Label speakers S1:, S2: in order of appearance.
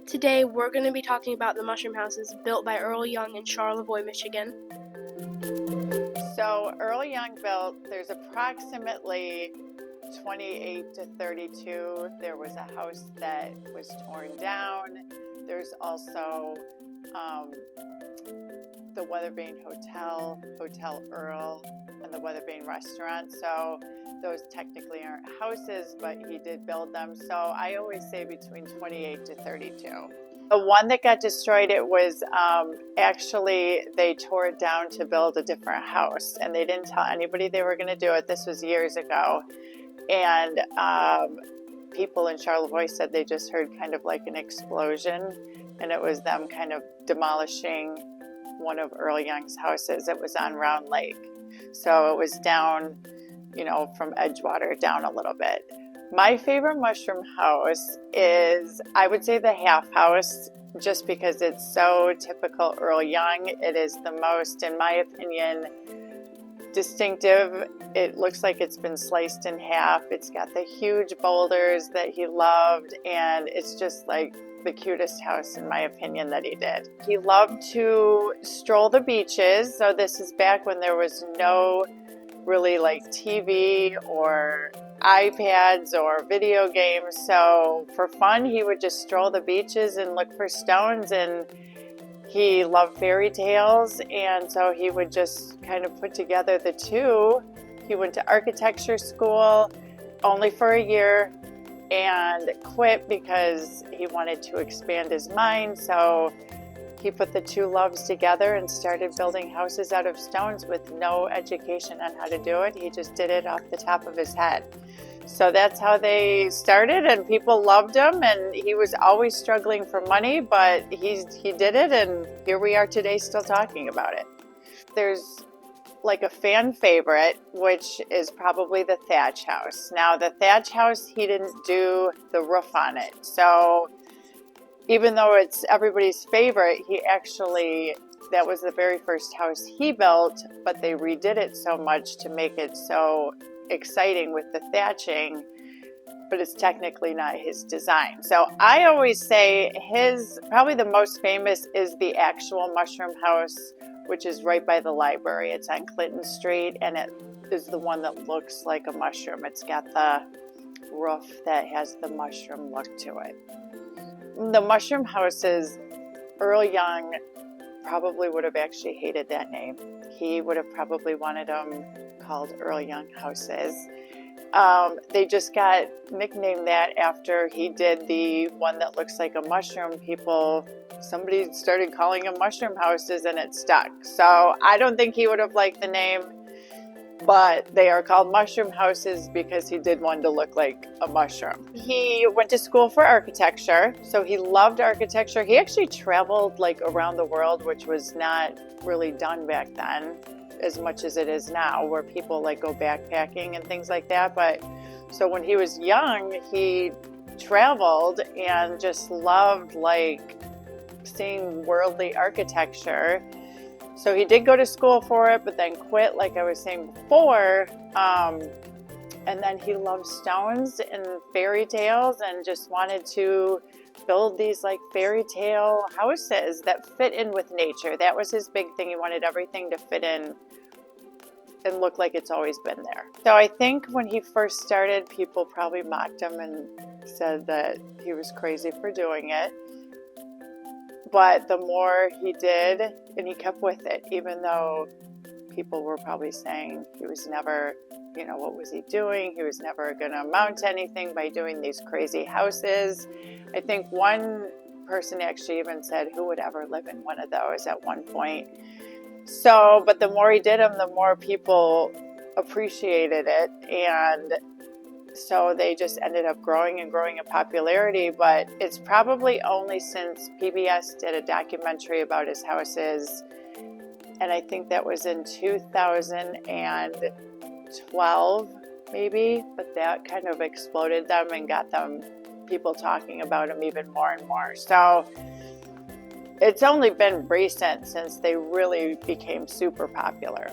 S1: Today we're going to be talking about the mushroom houses built by Earl Young in Charlevoix, Michigan.
S2: So Earl Young built, there's approximately 28 to 32. There was a house that was torn down. There's also the Weathervane Hotel, Hotel Earl, and the Weathervane Restaurant. So those technically aren't houses, but he did build them. So I always say between 28 to 32. The one that got destroyed, it was actually they tore it down to build a different house, and they didn't tell anybody they were going to do it. This was years ago, and people in Charlevoix said they just heard kind of like an explosion, and it was them kind of demolishing one of Earl Young's houses. It was on Round Lake, so it was down, from Edgewater down a little bit. My favorite mushroom house is, I would say, the Half House, just because it's so typical Earl Young. It is the most, in my opinion, distinctive. It looks like it's been sliced in half. It's got the huge boulders that he loved, and it's just like the cutest house, in my opinion, that he did. He loved to stroll the beaches. So this is back when there was no really like TV or iPads or video games. So for fun, he would just stroll the beaches and look for stones, and he loved fairy tales, and so he would just kind of put together the two. He went to architecture school only for a year and quit because he wanted to expand his mind. So he put the two loves together and started building houses out of stones with no education on how to do it. He just did it off the top of his head. So that's how they started, and people loved him, and he was always struggling for money, but he did it, and here we are today still talking about it. There's like a fan favorite, which is probably the thatch house. Now the thatch house, he didn't do the roof on it. So even though it's everybody's favorite, that was the very first house he built, but they redid it so much to make it so exciting with the thatching, but it's technically not his design. So I always say probably the most famous is the actual mushroom house, which is right by the library. It's on Clinton Street, and it is the one that looks like a mushroom. It's got the roof that has the mushroom look to it. The mushroom houses, Earl Young probably would have actually hated that name. He would have probably wanted them called Earl Young houses. They just got nicknamed that after he did the one that looks like a mushroom. Somebody started calling them mushroom houses, and it stuck. So I don't think he would have liked the name, but they are called mushroom houses because he did one to look like a mushroom. He went to school for architecture, so he loved architecture. He actually traveled like around the world, which was not really done back then as much as it is now, where people like go backpacking and things like that. But so when he was young, he traveled and just loved like seeing worldly architecture. So he did go to school for it, but then quit, like I was saying before. And then he loved stones and fairy tales and just wanted to build these like fairy tale houses that fit in with nature. That was his big thing. He wanted everything to fit in and look like it's always been there. So I think when he first started, people probably mocked him and said that he was crazy for doing it. But the more he did, and he kept with it, even though people were probably saying he was never, what was he doing? He was never going to amount to anything by doing these crazy houses. I think one person actually even said, who would ever live in one of those at one point? So, but the more he did them, the more people appreciated it. And so they just ended up growing and growing in popularity. But it's probably only since PBS did a documentary about his houses, and I think that was in 2012 maybe, but that kind of exploded them and got people talking about him even more and more. So it's only been recent since they really became super popular.